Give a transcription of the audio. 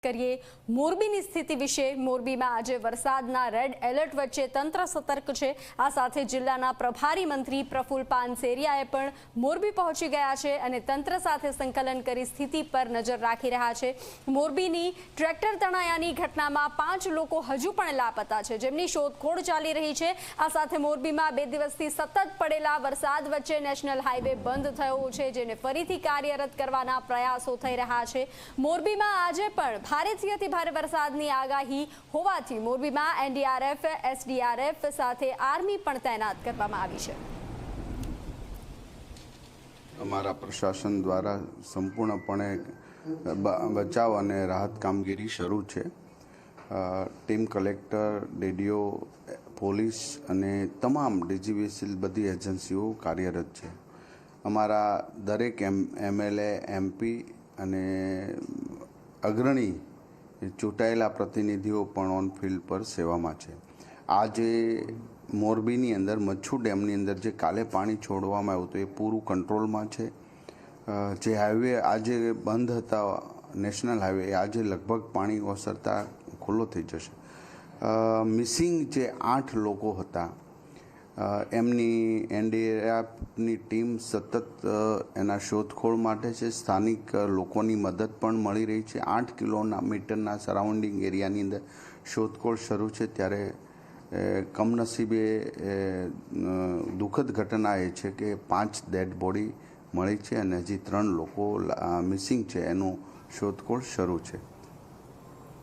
કરીએ મોરબીની સ્થિતિ વિશે। મોરબીમાં આજે વરસાદના રેડ એલર્ટ વચ્ચે તંત્ર સતર્ક છે। આ સાથે જિલ્લાના પ્રભારી મંત્રી પ્રફુલ પાનસેરિયાએ પણ મોરબી પહોંચી ગયા છે અને તંત્ર સાથે સંકલન કરી સ્થિતિ પર નજર રાખી રહ્યા છે। મોરબીની ટ્રેક્ટર તણાયાની ઘટનામાં 5 લોકો હજુ પણ લાપતા છે, જેમની શોધખોળ ચાલી રહી છે। આ સાથે મોરબીમાં 2 દિવસથી સતત પડેલા વરસાદ વચ્ચે નેશનલ હાઈવે બંધ થયો છે, જેને ફરીથી કાર્યરત કરવાના પ્રયાસો થઈ રહ્યા છે। મોરબીમાં આજે પણ ભારેથી અતિ ભારે વરસાદની આગાહી હોવાથી મોરબીમાં એનડીઆરએફ, એસડીઆરએફ સાથે આર્મી પણ તૈનાત કરવામાં આવી છે। અમારા પ્રશાસન દ્વારા સંપૂર્ણપણે બચાવ અને રાહત કામગીરી શરૂ છે। ટીમ કલેક્ટર, ડીડીઓ, પોલીસ અને તમામ ડીજીવીસીએલ બધી એજન્સીઓ કાર્યરત છે। અમારા દરેક એમએલએ, એમપી અને અગ્રણી ચૂંટાયેલા પ્રતિનિધિઓ પણ ઓન ફિલ્ડ પર સેવામાં છે। આજે મોરબીની અંદર મચ્છુ ડેમની અંદર જે કાલે પાણી છોડવામાં આવ્યું હતું એ પૂરું કંટ્રોલમાં છે। જે હાઈવે આજે બંધ હતા, નેશનલ હાઈવે, એ આજે લગભગ પાણી ઓસરતા ખુલ્લો થઈ જશે। મિસિંગ જે 8 લોકો હતા એમની એનડીઆરએફની ટીમ સતત એના શોધખોળ માટે છે। સ્થાનિક લોકોની મદદ પણ મળી રહી છે। 8 કિલોમીટરના સરાઉન્ડિંગ એરિયાની અંદર શોધખોળ શરૂ છે। ત્યારે કમનસીબે દુઃખદ ઘટના એ છે કે 5 ડેડ બોડી મળી છે અને હજી 3 લોકો મિસિંગ છે, એનું શોધખોળ શરૂ છે।